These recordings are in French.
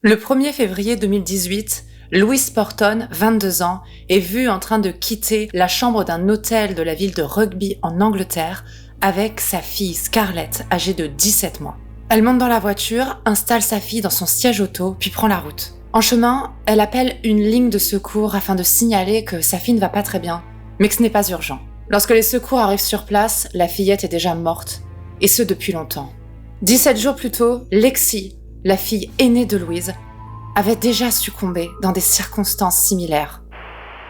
Le 1er février 2018, Louise Porton, 22 ans, est vue en train de quitter la chambre d'un hôtel de la ville de Rugby en Angleterre avec sa fille Scarlett, âgée de 17 mois. Elle monte dans la voiture, installe sa fille dans son siège auto, puis prend la route. En chemin, elle appelle une ligne de secours afin de signaler que sa fille ne va pas très bien, mais que ce n'est pas urgent. Lorsque les secours arrivent sur place, la fillette est déjà morte, et ce depuis longtemps. 17 jours plus tôt, Lexi, la fille aînée de Louise, avait déjà succombé dans des circonstances similaires.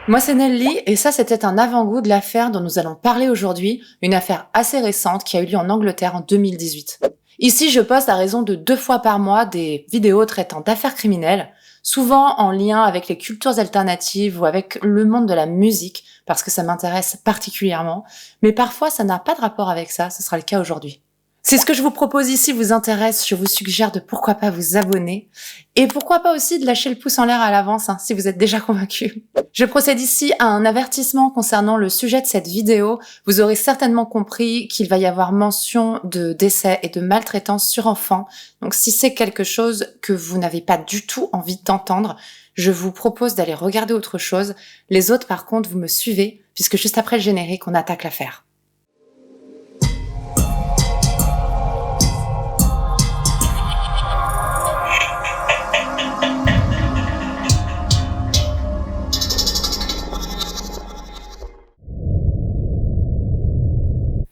Moi, c'est Nelly, et ça, c'était un avant-goût de l'affaire dont nous allons parler aujourd'hui, une affaire assez récente qui a eu lieu en Angleterre en 2018. Ici, je poste à raison de 2 fois par mois des vidéos traitant d'affaires criminelles, souvent en lien avec les cultures alternatives ou avec le monde de la musique, parce que ça m'intéresse particulièrement, mais parfois ça n'a pas de rapport avec ça, ce sera le cas aujourd'hui. Si ce que je vous propose ici vous intéresse, je vous suggère de pourquoi pas vous abonner et pourquoi pas aussi de lâcher le pouce en l'air à l'avance si vous êtes déjà convaincu. Je procède ici à un avertissement concernant le sujet de cette vidéo. Vous aurez certainement compris qu'il va y avoir mention de décès et de maltraitance sur enfants. Donc si c'est quelque chose que vous n'avez pas du tout envie d'entendre, je vous propose d'aller regarder autre chose. Les autres par contre, vous me suivez puisque juste après le générique, on attaque l'affaire.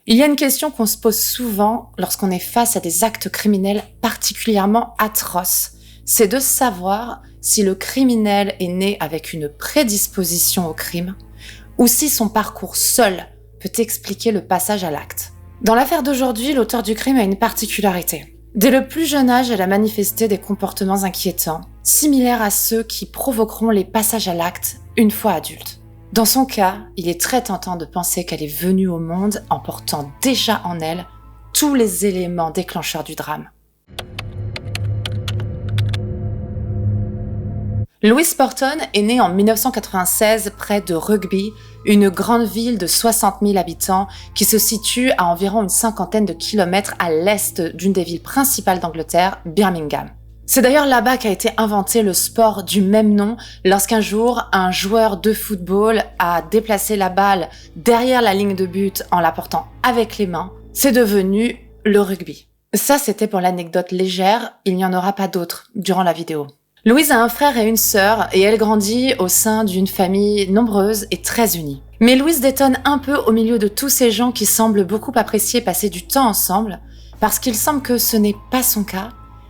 Il y a une question qu'on se pose souvent lorsqu'on est face à des actes criminels particulièrement atroces. C'est de savoir si le criminel est né avec une prédisposition au crime ou si son parcours seul peut expliquer le passage à l'acte. Dans l'affaire d'aujourd'hui, l'auteur du crime a une particularité. Dès le plus jeune âge, elle a manifesté des comportements inquiétants, similaires à ceux qui provoqueront les passages à l'acte une fois adulte. Dans son cas, il est très tentant de penser qu'elle est venue au monde en portant déjà en elle tous les éléments déclencheurs du drame. Louise Porton est née en 1996 près de Rugby, une grande ville de 60 000 habitants qui se situe à environ une 50aine de kilomètres à l'est d'une des villes principales d'Angleterre, Birmingham. C'est d'ailleurs là-bas qu'a été inventé le sport du même nom lorsqu'un jour, un joueur de football a déplacé la balle derrière la ligne de but en la portant avec les mains. C'est devenu le rugby. Ça, c'était pour l'anecdote légère, il n'y en aura pas d'autres durant la vidéo. Louise a un frère et une sœur et elle grandit au sein d'une famille nombreuse et très unie. Mais Louise détonne un peu au milieu de tous ces gens qui semblent beaucoup apprécier passer du temps ensemble parce qu'il semble que ce n'est pas son cas.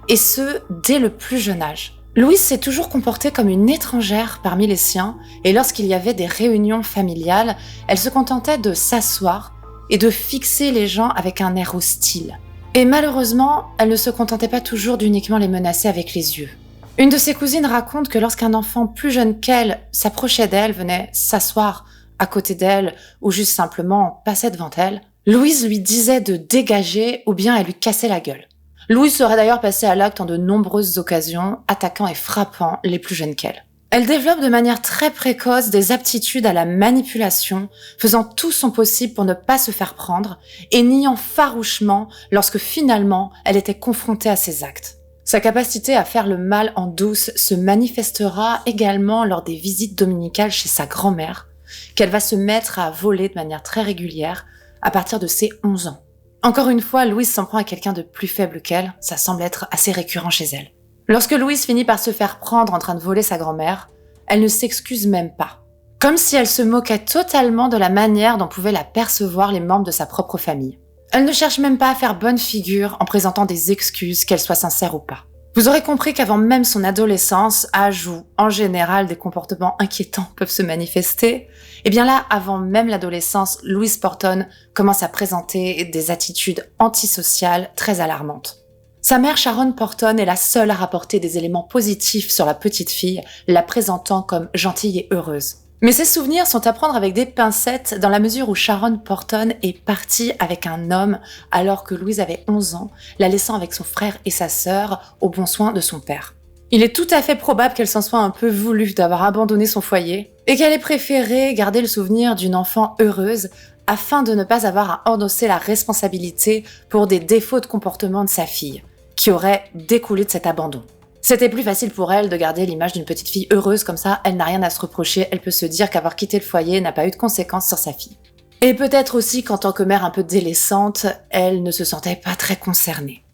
Et ce, dès le plus jeune âge. Louise s'est toujours comportée comme une étrangère parmi les siens, et lorsqu'il y avait des réunions familiales, elle se contentait de s'asseoir et de fixer les gens avec un air hostile. Et malheureusement, elle ne se contentait pas toujours d'uniquement les menacer avec les yeux. Une de ses cousines raconte que lorsqu'un enfant plus jeune qu'elle s'approchait d'elle, venait s'asseoir à côté d'elle, ou juste simplement passait devant elle, Louise lui disait de dégager ou bien elle lui cassait la gueule. Louise serait d'ailleurs passée à l'acte en de nombreuses occasions, attaquant et frappant les plus jeunes qu'elle. Elle développe de manière très précoce des aptitudes à la manipulation, faisant tout son possible pour ne pas se faire prendre et niant farouchement lorsque finalement elle était confrontée à ses actes. Sa capacité à faire le mal en douce se manifestera également lors des visites dominicales chez sa grand-mère, qu'elle va se mettre à voler de manière très régulière à partir de ses 11 ans. Encore une fois, Louise s'en prend à quelqu'un de plus faible qu'elle, ça semble être assez récurrent chez elle. Lorsque Louise finit par se faire prendre en train de voler sa grand-mère, elle ne s'excuse même pas. Comme si elle se moquait totalement de la manière dont pouvaient la percevoir les membres de sa propre famille. Elle ne cherche même pas à faire bonne figure en présentant des excuses, qu'elles soient sincères ou pas. Vous aurez compris qu'avant même son adolescence, âge où, en général, des comportements inquiétants peuvent se manifester, et bien là, avant même l'adolescence, Louise Porton commence à présenter des attitudes antisociales très alarmantes. Sa mère Sharon Porton est la seule à rapporter des éléments positifs sur la petite fille, la présentant comme gentille et heureuse. Mais ses souvenirs sont à prendre avec des pincettes dans la mesure où Sharon Porton est partie avec un homme alors que Louise avait 11 ans, la laissant avec son frère et sa sœur au bon soin de son père. Il est tout à fait probable qu'elle s'en soit un peu voulu d'avoir abandonné son foyer et qu'elle ait préféré garder le souvenir d'une enfant heureuse afin de ne pas avoir à endosser la responsabilité pour des défauts de comportement de sa fille, qui auraient découlé de cet abandon. C'était plus facile pour elle de garder l'image d'une petite fille heureuse comme ça, elle n'a rien à se reprocher, elle peut se dire qu'avoir quitté le foyer n'a pas eu de conséquences sur sa fille. Et peut-être aussi qu'en tant que mère un peu délaissante, elle ne se sentait pas très concernée.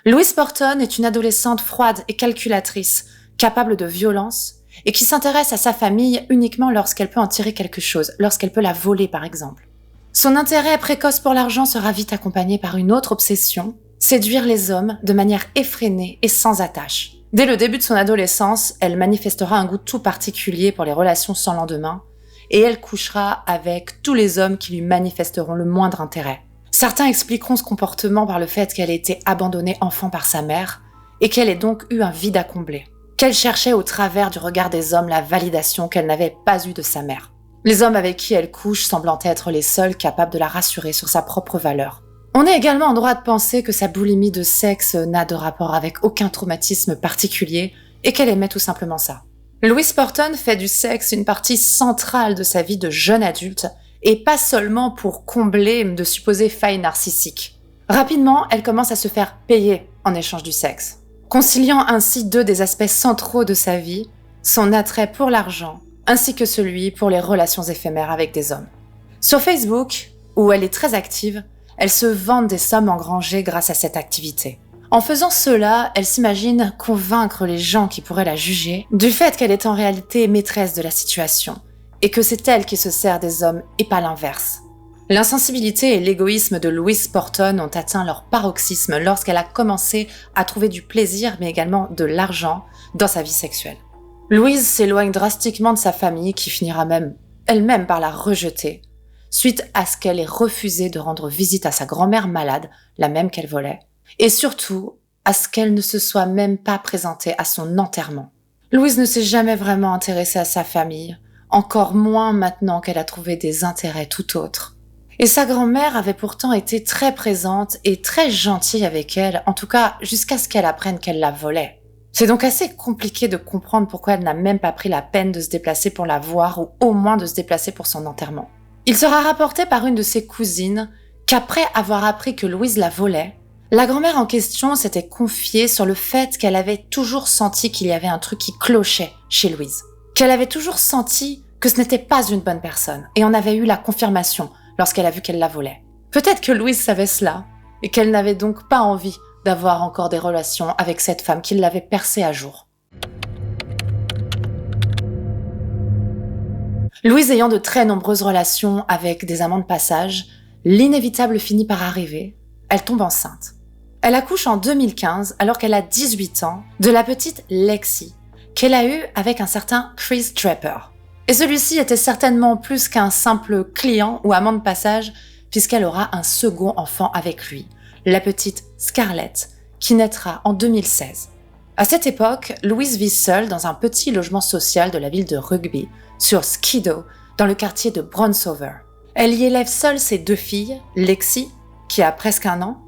Louise Porton est une adolescente froide et calculatrice, capable de violence, et qui s'intéresse à sa famille uniquement lorsqu'elle peut en tirer quelque chose, lorsqu'elle peut la voler par exemple. Son intérêt précoce pour l'argent sera vite accompagné par une autre obsession, séduire les hommes de manière effrénée et sans attache. Dès le début de son adolescence, elle manifestera un goût tout particulier pour les relations sans lendemain, et elle couchera avec tous les hommes qui lui manifesteront le moindre intérêt. Certains expliqueront ce comportement par le fait qu'elle ait été abandonnée enfant par sa mère, et qu'elle ait donc eu un vide à combler, qu'elle cherchait au travers du regard des hommes la validation qu'elle n'avait pas eue de sa mère. Les hommes avec qui elle couche semblant être les seuls capables de la rassurer sur sa propre valeur. On est également en droit de penser que sa boulimie de sexe n'a de rapport avec aucun traumatisme particulier et qu'elle aimait tout simplement ça. Louise Porton fait du sexe une partie centrale de sa vie de jeune adulte et pas seulement pour combler de supposées failles narcissiques. Rapidement, elle commence à se faire payer en échange du sexe, conciliant ainsi deux des aspects centraux de sa vie, son attrait pour l'argent ainsi que celui pour les relations éphémères avec des hommes. Sur Facebook, où elle est très active, elle se vante des sommes engrangées grâce à cette activité. En faisant cela, elle s'imagine convaincre les gens qui pourraient la juger du fait qu'elle est en réalité maîtresse de la situation et que c'est elle qui se sert des hommes et pas l'inverse. L'insensibilité et l'égoïsme de Louise Porton ont atteint leur paroxysme lorsqu'elle a commencé à trouver du plaisir mais également de l'argent dans sa vie sexuelle. Louise s'éloigne drastiquement de sa famille qui finira même elle-même par la rejeter, suite à ce qu'elle ait refusé de rendre visite à sa grand-mère malade, la même qu'elle volait, et surtout à ce qu'elle ne se soit même pas présentée à son enterrement. Louise ne s'est jamais vraiment intéressée à sa famille, encore moins maintenant qu'elle a trouvé des intérêts tout autres. Et sa grand-mère avait pourtant été très présente et très gentille avec elle, en tout cas jusqu'à ce qu'elle apprenne qu'elle la volait. C'est donc assez compliqué de comprendre pourquoi elle n'a même pas pris la peine de se déplacer pour la voir ou au moins de se déplacer pour son enterrement. Il sera rapporté par une de ses cousines qu'après avoir appris que Louise la volait, la grand-mère en question s'était confiée sur le fait qu'elle avait toujours senti qu'il y avait un truc qui clochait chez Louise. Qu'elle avait toujours senti que ce n'était pas une bonne personne et en avait eu la confirmation lorsqu'elle a vu qu'elle la volait. Peut-être que Louise savait cela et qu'elle n'avait donc pas envie d'avoir encore des relations avec cette femme qui l'avait percée à jour. Louise ayant de très nombreuses relations avec des amants de passage, l'inévitable finit par arriver, elle tombe enceinte. Elle accouche en 2015 alors qu'elle a 18 ans de la petite Lexi, qu'elle a eue avec un certain Chris Draper. Et celui-ci était certainement plus qu'un simple client ou amant de passage puisqu'elle aura un second enfant avec lui, la petite Scarlett, qui naîtra en 2016. À cette époque, Louise vit seule dans un petit logement social de la ville de Rugby, sur Skiddaw, dans le quartier de Bronsover. Elle y élève seule ses deux filles, Lexi, qui a presque 1 an,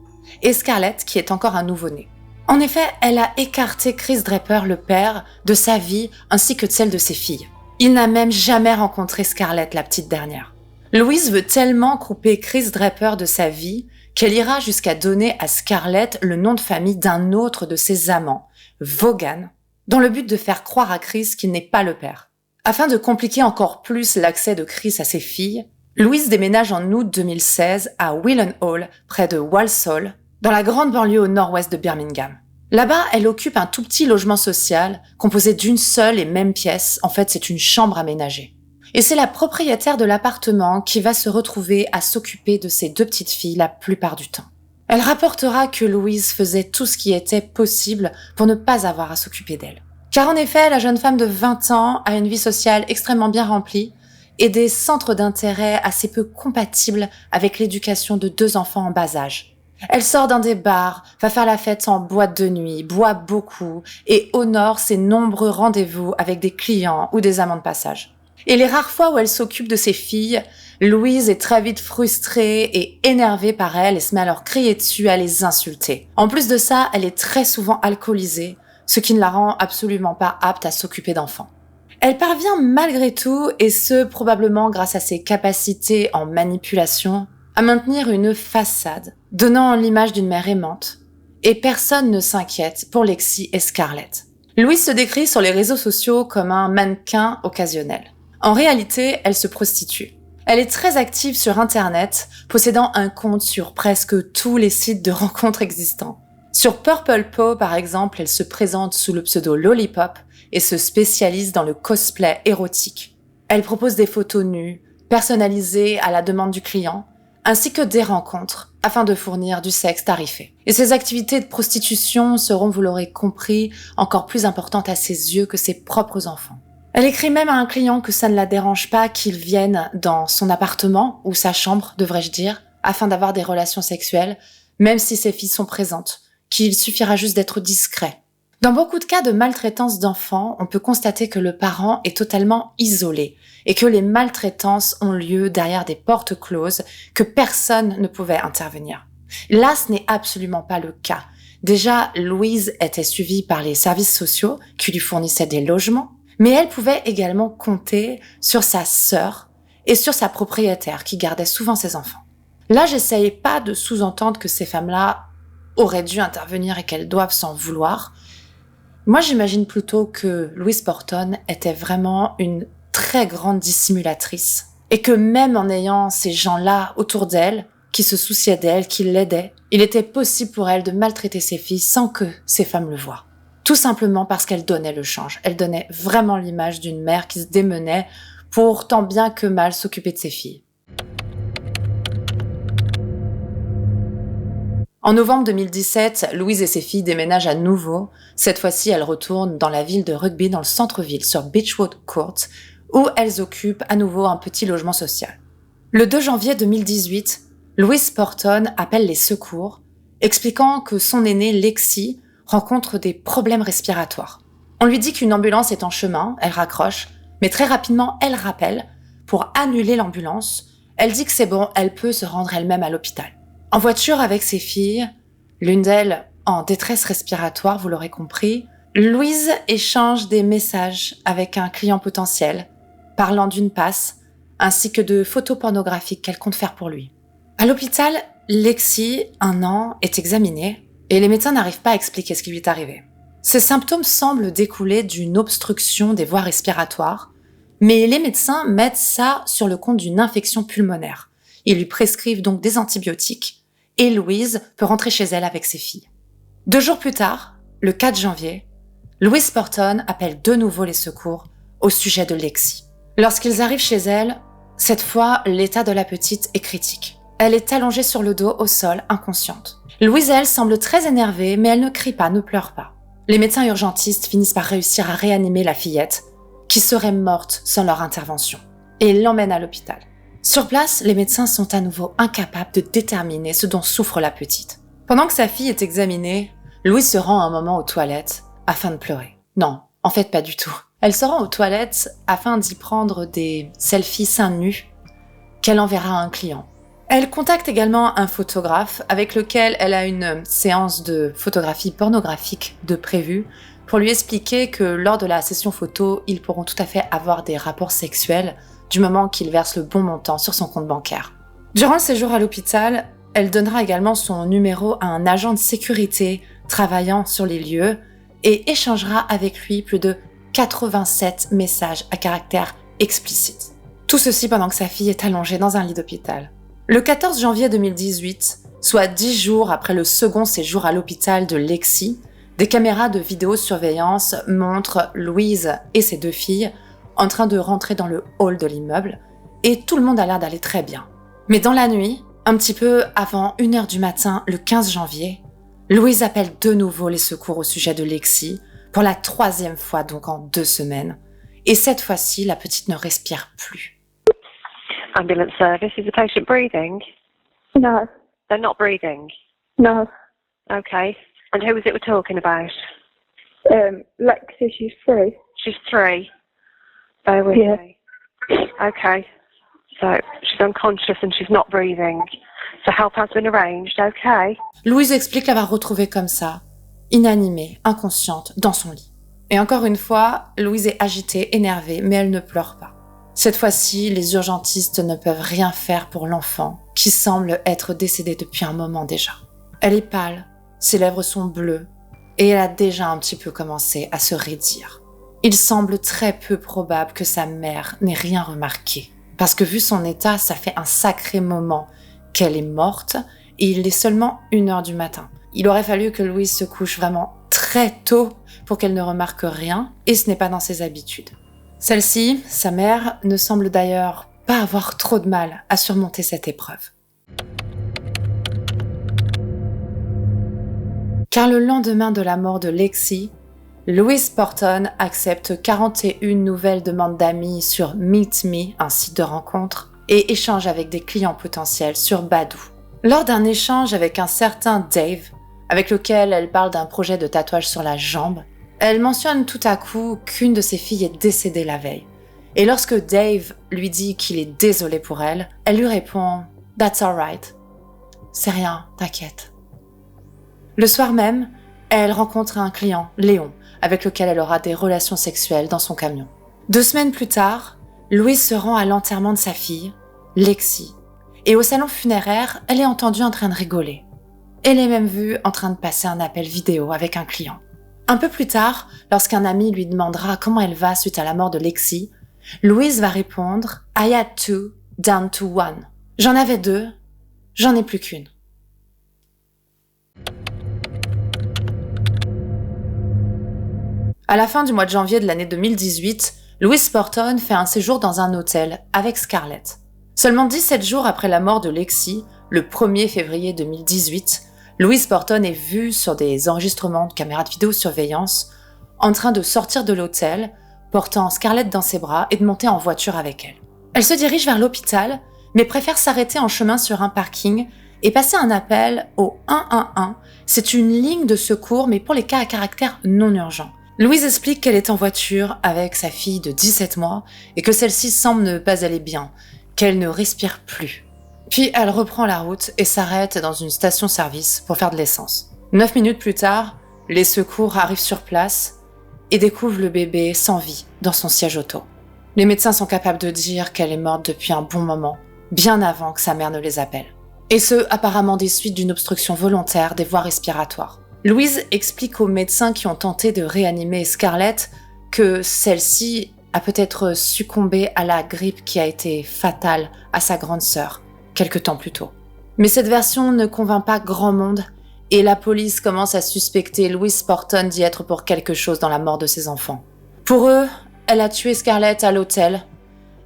et Scarlett, qui est encore un nouveau-né. En effet, elle a écarté Chris Draper, le père, de sa vie ainsi que de celle de ses filles. Il n'a même jamais rencontré Scarlett, la petite dernière. Louise veut tellement couper Chris Draper de sa vie qu'elle ira jusqu'à donner à Scarlett le nom de famille d'un autre de ses amants, Vaughan, dans le but de faire croire à Chris qu'il n'est pas le père. Afin de compliquer encore plus l'accès de Chris à ses filles, Louise déménage en août 2016 à Willenhall, près de Walsall, dans la grande banlieue au nord-ouest de Birmingham. Là-bas, elle occupe un tout petit logement social, composé d'une seule et même pièce, en fait c'est une chambre aménagée. Et c'est la propriétaire de l'appartement qui va se retrouver à s'occuper de ses deux petites filles la plupart du temps. Elle rapportera que Louise faisait tout ce qui était possible pour ne pas avoir à s'occuper d'elle. Car en effet, la jeune femme de 20 ans a une vie sociale extrêmement bien remplie et des centres d'intérêt assez peu compatibles avec l'éducation de 2 enfants en bas âge. Elle sort dans des bars, va faire la fête en boîte de nuit, boit beaucoup et honore ses nombreux rendez-vous avec des clients ou des amants de passage. Et les rares fois où elle s'occupe de ses filles, Louise est très vite frustrée et énervée par elles et se met à leur crier dessus, à les insulter. En plus de ça, elle est très souvent alcoolisée, ce qui ne la rend absolument pas apte à s'occuper d'enfants. Elle parvient malgré tout, et ce probablement grâce à ses capacités en manipulation, à maintenir une façade donnant l'image d'une mère aimante. Et personne ne s'inquiète pour Lexi et Scarlett. Louise se décrit sur les réseaux sociaux comme un mannequin occasionnel. En réalité, elle se prostitue. Elle est très active sur Internet, possédant un compte sur presque tous les sites de rencontres existants. Sur Purple Po, par exemple, elle se présente sous le pseudo Lollipop et se spécialise dans le cosplay érotique. Elle propose des photos nues, personnalisées à la demande du client, ainsi que des rencontres, afin de fournir du sexe tarifé. Et ces activités de prostitution seront, vous l'aurez compris, encore plus importantes à ses yeux que ses propres enfants. Elle écrit même à un client que ça ne la dérange pas qu'il vienne dans son appartement, ou sa chambre, devrais-je dire, afin d'avoir des relations sexuelles, même si ses filles sont présentes, qu'il suffira juste d'être discret. Dans beaucoup de cas de maltraitance d'enfants, on peut constater que le parent est totalement isolé et que les maltraitances ont lieu derrière des portes closes, que personne ne pouvait intervenir. Là, ce n'est absolument pas le cas. Déjà, Louise était suivie par les services sociaux qui lui fournissaient des logements, mais elle pouvait également compter sur sa sœur et sur sa propriétaire qui gardait souvent ses enfants. Là, j'essaye pas de sous-entendre que ces femmes-là auraient dû intervenir et qu'elles doivent s'en vouloir. Moi, j'imagine plutôt que Louise Porton était vraiment une très grande dissimulatrice et que même en ayant ces gens-là autour d'elle, qui se souciaient d'elle, qui l'aidaient, il était possible pour elle de maltraiter ses filles sans que ces femmes le voient. Tout simplement parce qu'elle donnait le change. Elle donnait vraiment l'image d'une mère qui se démenait pour tant bien que mal s'occuper de ses filles. En novembre 2017, Louise et ses filles déménagent à nouveau. Cette fois-ci, elles retournent dans la ville de Rugby, dans le centre-ville, sur Beechwood Court, où elles occupent à nouveau un petit logement social. Le 2 janvier 2018, Louise Porton appelle les secours, expliquant que son aînée Lexi rencontre des problèmes respiratoires. On lui dit qu'une ambulance est en chemin, elle raccroche, mais très rapidement, elle rappelle pour annuler l'ambulance. Elle dit que c'est bon, elle peut se rendre elle-même à l'hôpital. En voiture avec ses filles, l'une d'elles en détresse respiratoire, vous l'aurez compris, Louise échange des messages avec un client potentiel, parlant d'une passe, ainsi que de photos pornographiques qu'elle compte faire pour lui. À l'hôpital, Lexi, 1 an, est examinée et les médecins n'arrivent pas à expliquer ce qui lui est arrivé. Ces symptômes semblent découler d'une obstruction des voies respiratoires, mais les médecins mettent ça sur le compte d'une infection pulmonaire. Ils lui prescrivent donc des antibiotiques et Louise peut rentrer chez elle avec ses filles. 2 jours plus tard, le 4 janvier, Louise Porton appelle de nouveau les secours au sujet de Lexi. Lorsqu'ils arrivent chez elle, cette fois, l'état de la petite est critique. Elle est allongée sur le dos au sol, inconsciente. Louise, elle, semble très énervée, mais elle ne crie pas, ne pleure pas. Les médecins urgentistes finissent par réussir à réanimer la fillette, qui serait morte sans leur intervention, et ils l'emmènent à l'hôpital. Sur place, les médecins sont à nouveau incapables de déterminer ce dont souffre la petite. Pendant que sa fille est examinée, Louise se rend un moment aux toilettes afin de pleurer. Non, en fait pas du tout. Elle se rend aux toilettes afin d'y prendre des selfies seins nus qu'elle enverra à un client. Elle contacte également un photographe avec lequel elle a une séance de photographie pornographique de prévue pour lui expliquer que lors de la session photo, ils pourront tout à fait avoir des rapports sexuels du moment qu'il verse le bon montant sur son compte bancaire. Durant le séjour à l'hôpital, elle donnera également son numéro à un agent de sécurité travaillant sur les lieux et échangera avec lui plus de 87 messages à caractère explicite. Tout ceci pendant que sa fille est allongée dans un lit d'hôpital. Le 14 janvier 2018, soit 10 jours après le second séjour à l'hôpital de Lexi, des caméras de vidéosurveillance montrent Louise et ses 2 filles en train de rentrer dans le hall de l'immeuble et tout le monde a l'air d'aller très bien. Mais dans la nuit, un petit peu avant 1h du matin, le 15 janvier, Louise appelle de nouveau les secours au sujet de Lexi, pour la 3e fois donc en 2 semaines. Et cette fois-ci, la petite ne respire plus. Ambulance service, is the patient breathing? No. They're not breathing? No. Okay. And who was it we're talking about? Lexi, she's 3. She's 3. Bear with me. Okay. So she's unconscious and she's not breathing. So help has been arranged, okay? Louise explique l'avoir retrouvée comme ça, inanimée, inconsciente, dans son lit. Et encore une fois, Louise est agitée, énervée, mais elle ne pleure pas. Cette fois-ci, les urgentistes ne peuvent rien faire pour l'enfant, qui semble être décédé depuis un moment déjà. Elle est pâle, ses lèvres sont bleues, et elle a déjà un petit peu commencé à se raidir. Il semble très peu probable que sa mère n'ait rien remarqué, parce que vu son état, ça fait un sacré moment qu'elle est morte, et il est seulement 1h du matin. Il aurait fallu que Louise se couche vraiment très tôt pour qu'elle ne remarque rien, et ce n'est pas dans ses habitudes. Celle-ci, sa mère, ne semble d'ailleurs pas avoir trop de mal à surmonter cette épreuve. Car le lendemain de la mort de Lexi, Louise Porton accepte 41 nouvelles demandes d'amis sur Meet Me, un site de rencontre, et échange avec des clients potentiels sur Badoo. Lors d'un échange avec un certain Dave, avec lequel elle parle d'un projet de tatouage sur la jambe, elle mentionne tout à coup qu'une de ses filles est décédée la veille. Et lorsque Dave lui dit qu'il est désolé pour elle, elle lui répond « That's alright. C'est rien, t'inquiète. » Le soir même, elle rencontre un client, Léon, avec lequel elle aura des relations sexuelles dans son camion. 2 semaines plus tard, Louise se rend à l'enterrement de sa fille, Lexi, et au salon funéraire, elle est entendue en train de rigoler. Elle est même vue en train de passer un appel vidéo avec un client. Un peu plus tard, lorsqu'un ami lui demandera comment elle va suite à la mort de Lexi, Louise va répondre « I had 2, down to 1. J'en avais 2, j'en ai plus qu'une. » À la fin du mois de janvier de l'année 2018, Louise Porton fait un séjour dans un hôtel avec Scarlett. Seulement 17 jours après la mort de Lexi, le 1er février 2018, Louise Porton est vue sur des enregistrements de caméras de vidéosurveillance en train de sortir de l'hôtel, portant Scarlett dans ses bras et de monter en voiture avec elle. Elle se dirige vers l'hôpital, mais préfère s'arrêter en chemin sur un parking et passer un appel au 111. C'est une ligne de secours, mais pour les cas à caractère non urgent. Louise explique qu'elle est en voiture avec sa fille de 17 mois et que celle-ci semble ne pas aller bien, qu'elle ne respire plus. Puis elle reprend la route et s'arrête dans une station-service pour faire de l'essence. 9 minutes plus tard, les secours arrivent sur place et découvrent le bébé sans vie dans son siège auto. Les médecins sont capables de dire qu'elle est morte depuis un bon moment, bien avant que sa mère ne les appelle. Et ce, apparemment des suites d'une obstruction volontaire des voies respiratoires. Louise explique aux médecins qui ont tenté de réanimer Scarlett que celle-ci a peut-être succombé à la grippe qui a été fatale à sa grande sœur, quelque temps plus tôt. Mais cette version ne convainc pas grand monde et la police commence à suspecter Louise Porton d'y être pour quelque chose dans la mort de ses enfants. Pour eux, elle a tué Scarlett à l'hôtel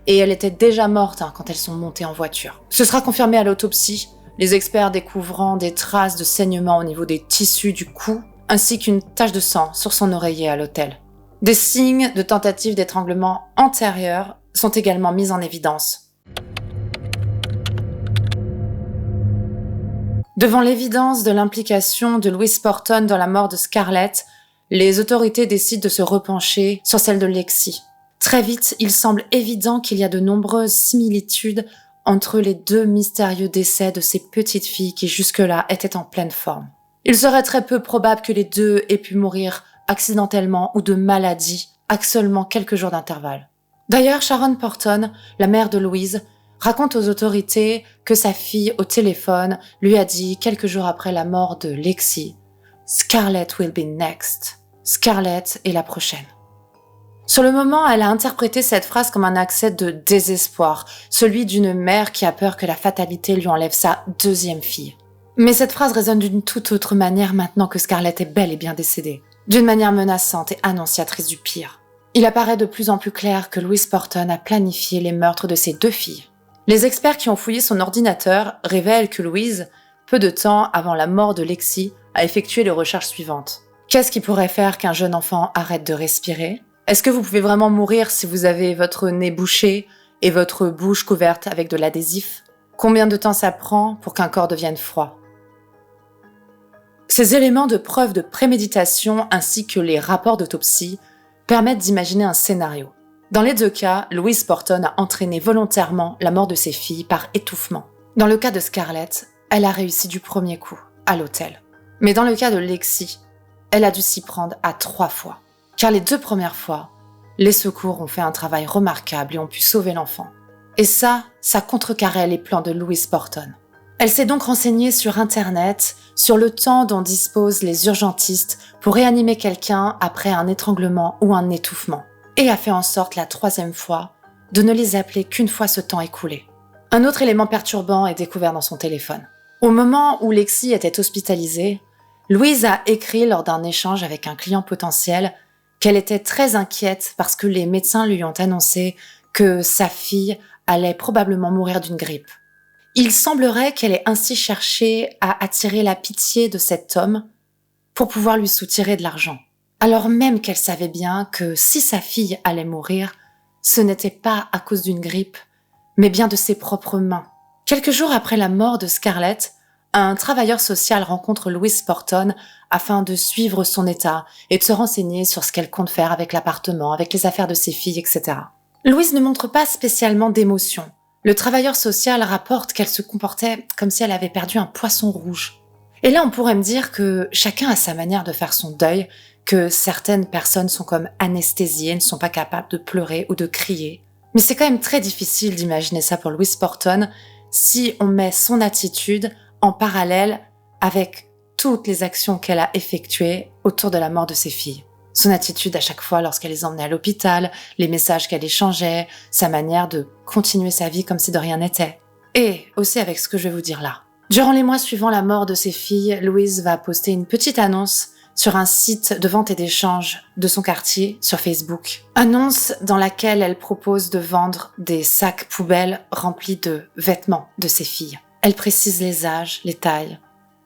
et elle était déjà morte quand elles sont montées en voiture. Ce sera confirmé à l'autopsie, les experts découvrant des traces de saignement au niveau des tissus du cou ainsi qu'une tache de sang sur son oreiller à l'hôtel. Des signes de tentative d'étranglement antérieure sont également mis en évidence. Devant l'évidence de l'implication de Louise Porton dans la mort de Scarlett, les autorités décident de se repencher sur celle de Lexi. Très vite, il semble évident qu'il y a de nombreuses similitudes entre les 2 mystérieux décès de ces petites filles qui jusque-là étaient en pleine forme. Il serait très peu probable que les 2 aient pu mourir accidentellement ou de maladie à seulement quelques jours d'intervalle. D'ailleurs, Sharon Porton, la mère de Louise, raconte aux autorités que sa fille au téléphone lui a dit quelques jours après la mort de Lexi « Scarlett will be next. Scarlett est la prochaine. » Sur le moment, elle a interprété cette phrase comme un accès de désespoir, celui d'une mère qui a peur que la fatalité lui enlève sa 2e fille. Mais cette phrase résonne d'une toute autre manière maintenant que Scarlett est bel et bien décédée, d'une manière menaçante et annonciatrice du pire. Il apparaît de plus en plus clair que Louise Porton a planifié les meurtres de ses 2 filles. Les experts qui ont fouillé son ordinateur révèlent que Louise, peu de temps avant la mort de Lexi, a effectué les recherches suivantes. Qu'est-ce qui pourrait faire qu'un jeune enfant arrête de respirer ? Est-ce que vous pouvez vraiment mourir si vous avez votre nez bouché et votre bouche couverte avec de l'adhésif ? Combien de temps ça prend pour qu'un corps devienne froid ? Ces éléments de preuve de préméditation ainsi que les rapports d'autopsie permettent d'imaginer un scénario. Dans les 2 cas, Louise Porton a entraîné volontairement la mort de ses filles par étouffement. Dans le cas de Scarlett, elle a réussi du premier coup, à l'hôtel. Mais dans le cas de Lexi, elle a dû s'y prendre à 3 fois. Car les 2 premières fois, les secours ont fait un travail remarquable et ont pu sauver l'enfant. Et ça contrecarrait les plans de Louise Porton. Elle s'est donc renseignée sur Internet, sur le temps dont disposent les urgentistes pour réanimer quelqu'un après un étranglement ou un étouffement, et a fait en sorte la 3e fois de ne les appeler qu'une fois ce temps écoulé. Un autre élément perturbant est découvert dans son téléphone. Au moment où Lexi était hospitalisée, Louise a écrit lors d'un échange avec un client potentiel qu'elle était très inquiète parce que les médecins lui ont annoncé que sa fille allait probablement mourir d'une grippe. Il semblerait qu'elle ait ainsi cherché à attirer la pitié de cet homme pour pouvoir lui soutirer de l'argent. Alors même qu'elle savait bien que si sa fille allait mourir, ce n'était pas à cause d'une grippe, mais bien de ses propres mains. Quelques jours après la mort de Scarlett, un travailleur social rencontre Louise Porton afin de suivre son état et de se renseigner sur ce qu'elle compte faire avec l'appartement, avec les affaires de ses filles, etc. Louise ne montre pas spécialement d'émotion. Le travailleur social rapporte qu'elle se comportait comme si elle avait perdu un poisson rouge. Et là, on pourrait me dire que chacun a sa manière de faire son deuil, que certaines personnes sont comme anesthésiées, ne sont pas capables de pleurer ou de crier. Mais c'est quand même très difficile d'imaginer ça pour Louise Porton si on met son attitude en parallèle avec toutes les actions qu'elle a effectuées autour de la mort de ses filles. Son attitude à chaque fois lorsqu'elle les emmenait à l'hôpital, les messages qu'elle échangeait, sa manière de continuer sa vie comme si de rien n'était. Et aussi avec ce que je vais vous dire là. Durant les mois suivant la mort de ses filles, Louise va poster une petite annonce sur un site de vente et d'échange de son quartier sur Facebook. Annonce dans laquelle elle propose de vendre des sacs poubelles remplis de vêtements de ses filles. Elle précise les âges, les tailles,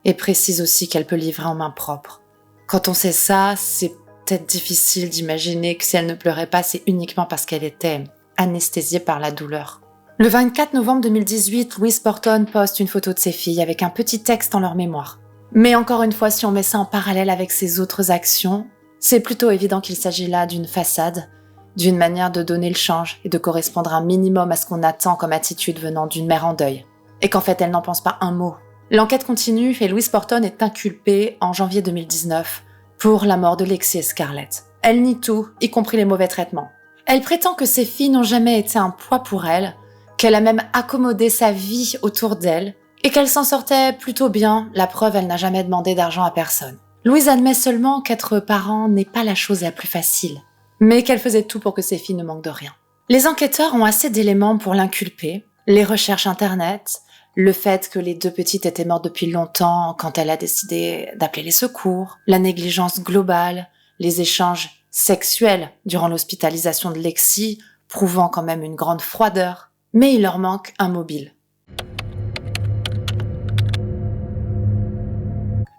et précise aussi qu'elle peut livrer en main propre. Quand on sait ça, c'est peut-être difficile d'imaginer que si elle ne pleurait pas, c'est uniquement parce qu'elle était anesthésiée par la douleur. Le 24 novembre 2018, Louise Porton poste une photo de ses filles avec un petit texte en leur mémoire. Mais encore une fois, si on met ça en parallèle avec ses autres actions, c'est plutôt évident qu'il s'agit là d'une façade, d'une manière de donner le change et de correspondre un minimum à ce qu'on attend comme attitude venant d'une mère en deuil. Et qu'en fait, elle n'en pense pas un mot. L'enquête continue et Louise Porton est inculpée en janvier 2019 pour la mort de Lexi et Scarlett. Elle nie tout, y compris les mauvais traitements. Elle prétend que ses filles n'ont jamais été un poids pour elle, qu'elle a même accommodé sa vie autour d'elle, et qu'elle s'en sortait plutôt bien, la preuve, elle n'a jamais demandé d'argent à personne. Louise admet seulement qu'être parent n'est pas la chose la plus facile, mais qu'elle faisait tout pour que ses filles ne manquent de rien. Les enquêteurs ont assez d'éléments pour l'inculper, les recherches internet, le fait que les 2 petites étaient mortes depuis longtemps quand elle a décidé d'appeler les secours, la négligence globale, les échanges sexuels durant l'hospitalisation de Lexi, prouvant quand même une grande froideur, mais il leur manque un mobile.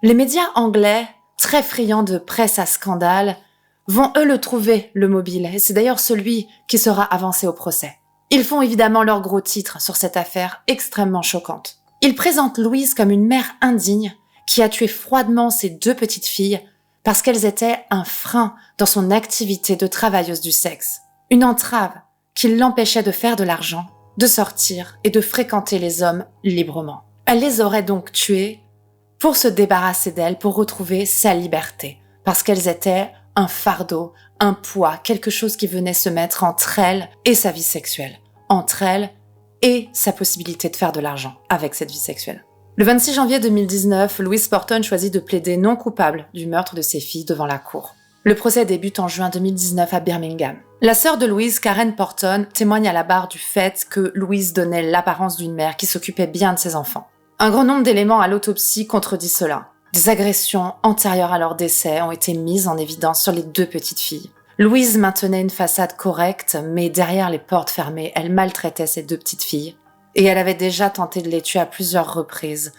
Les médias anglais, très friands de presse à scandale, vont eux le trouver, le mobile, et c'est d'ailleurs celui qui sera avancé au procès. Ils font évidemment leur gros titre sur cette affaire extrêmement choquante. Ils présentent Louise comme une mère indigne qui a tué froidement ses 2 petites filles parce qu'elles étaient un frein dans son activité de travailleuse du sexe. Une entrave qui l'empêchait de faire de l'argent, de sortir et de fréquenter les hommes librement. Elle les aurait donc tuées pour se débarrasser d'elles, pour retrouver sa liberté, parce qu'elles étaient un fardeau, un poids, quelque chose qui venait se mettre entre elle et sa vie sexuelle, entre elle et sa possibilité de faire de l'argent avec cette vie sexuelle. Le 26 janvier 2019, Louise Porton choisit de plaider non coupable du meurtre de ses filles devant la cour. Le procès débute en juin 2019 à Birmingham. La sœur de Louise, Karen Porton, témoigne à la barre du fait que Louise donnait l'apparence d'une mère qui s'occupait bien de ses enfants. Un grand nombre d'éléments à l'autopsie contredit cela. Des agressions antérieures à leur décès ont été mises en évidence sur les 2 petites filles. Louise maintenait une façade correcte, mais derrière les portes fermées, elle maltraitait ses 2 petites filles. Et elle avait déjà tenté de les tuer à plusieurs reprises,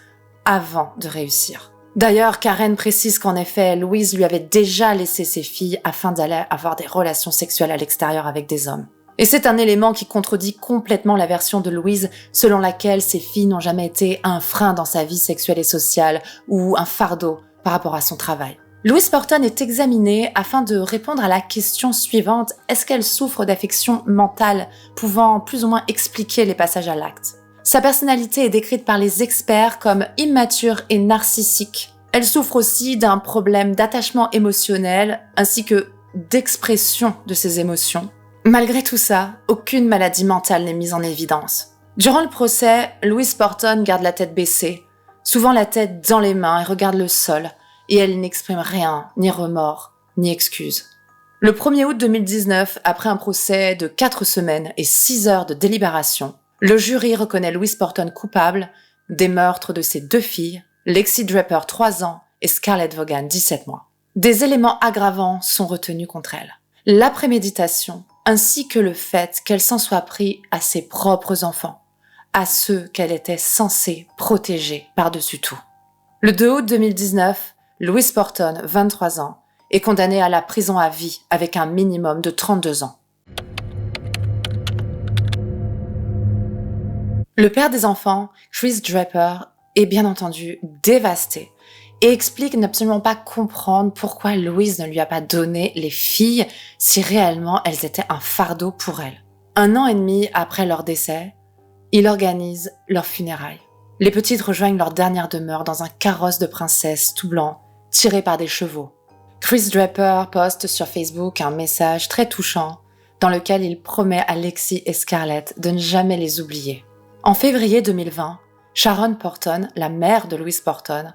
avant de réussir. D'ailleurs, Karen précise qu'en effet, Louise lui avait déjà laissé ses filles afin d'aller avoir des relations sexuelles à l'extérieur avec des hommes. Et c'est un élément qui contredit complètement la version de Louise selon laquelle ses filles n'ont jamais été un frein dans sa vie sexuelle et sociale ou un fardeau par rapport à son travail. Louise Porton est examinée afin de répondre à la question suivante: est-ce qu'elle souffre d'affections mentales pouvant plus ou moins expliquer les passages à l'acte? Sa personnalité est décrite par les experts comme immature et narcissique. Elle souffre aussi d'un problème d'attachement émotionnel ainsi que d'expression de ses émotions. Malgré tout ça, aucune maladie mentale n'est mise en évidence. Durant le procès, Louise Porton garde la tête baissée, souvent la tête dans les mains et regarde le sol, et elle n'exprime rien, ni remords, ni excuses. Le 1er août 2019, après un procès de 4 semaines et 6 heures de délibération, le jury reconnaît Louise Porton coupable des meurtres de ses 2 filles, Lexi Draper 3 ans et Scarlett Vaughan 17 mois. Des éléments aggravants sont retenus contre elle. La préméditation, ainsi que le fait qu'elle s'en soit pris à ses propres enfants, à ceux qu'elle était censée protéger par-dessus tout. Le 2 août 2019, Louise Porton, 23 ans, est condamnée à la prison à vie avec un minimum de 32 ans. Le père des enfants, Chris Draper, est bien entendu dévasté et explique n'absolument pas comprendre pourquoi Louise ne lui a pas donné les filles si réellement elles étaient un fardeau pour elle. 1 an et demi après leur décès, il organise leurs funérailles. Les petites rejoignent leur dernière demeure dans un carrosse de princesse tout blanc, tiré par des chevaux. Chris Draper poste sur Facebook un message très touchant dans lequel il promet à Lexi et Scarlett de ne jamais les oublier. En février 2020, Sharon Porton, la mère de Louise Porton,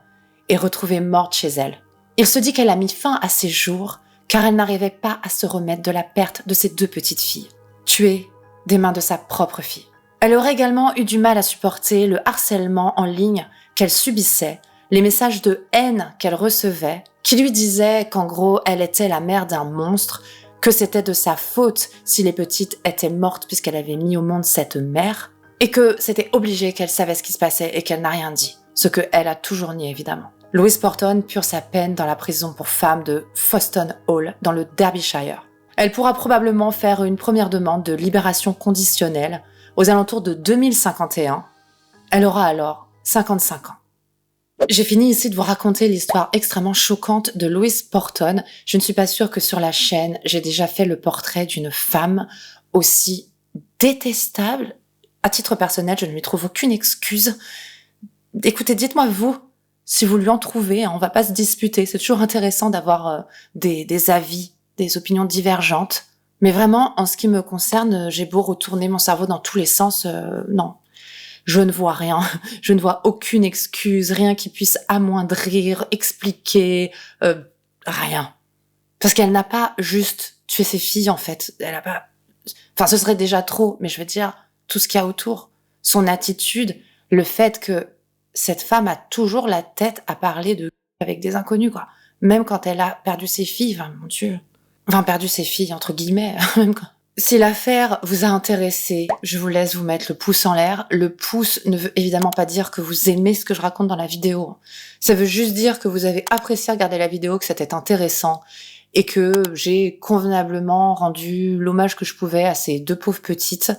est retrouvée morte chez elle. Il se dit qu'elle a mis fin à ses jours car elle n'arrivait pas à se remettre de la perte de ses 2 petites filles, tuées des mains de sa propre fille. Elle aurait également eu du mal à supporter le harcèlement en ligne qu'elle subissait, les messages de haine qu'elle recevait, qui lui disaient qu'en gros, elle était la mère d'un monstre, que c'était de sa faute si les petites étaient mortes puisqu'elle avait mis au monde cette mère, et que c'était obligé qu'elle savait ce qui se passait et qu'elle n'a rien dit, ce qu'elle a toujours nié évidemment. Louise Porton purge sa peine dans la prison pour femmes de Foston Hall, dans le Derbyshire. Elle pourra probablement faire une première demande de libération conditionnelle aux alentours de 2051. Elle aura alors 55 ans. J'ai fini ici de vous raconter l'histoire extrêmement choquante de Louise Porton. Je ne suis pas sûre que sur la chaîne, j'ai déjà fait le portrait d'une femme aussi détestable. À titre personnel, je ne lui trouve aucune excuse. Écoutez, dites-moi vous, si vous lui en trouvez, on va pas se disputer. C'est toujours intéressant d'avoir des avis, des opinions divergentes. Mais vraiment, en ce qui me concerne, j'ai beau retourner mon cerveau dans tous les sens, non. Je ne vois rien, je ne vois aucune excuse, rien qui puisse amoindrir, expliquer, rien. Parce qu'elle n'a pas juste tué ses filles, en fait. Elle a pas... Enfin, ce serait déjà trop, mais je veux dire, tout ce qu'il y a autour. Son attitude, le fait que cette femme a toujours la tête à parler avec des inconnus, quoi. Même quand elle a perdu ses filles, enfin, mon Dieu. Enfin, perdu ses filles, entre guillemets, même quand... Si l'affaire vous a intéressé, je vous laisse vous mettre le pouce en l'air. Le pouce ne veut évidemment pas dire que vous aimez ce que je raconte dans la vidéo. Ça veut juste dire que vous avez apprécié regarder la vidéo, que c'était intéressant et que j'ai convenablement rendu l'hommage que je pouvais à ces 2 pauvres petites.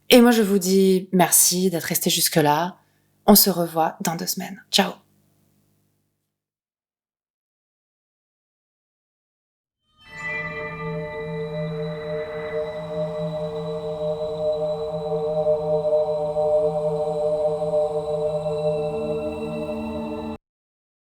Et moi, je vous dis merci d'être resté jusque-là. On se revoit dans 2 semaines. Ciao!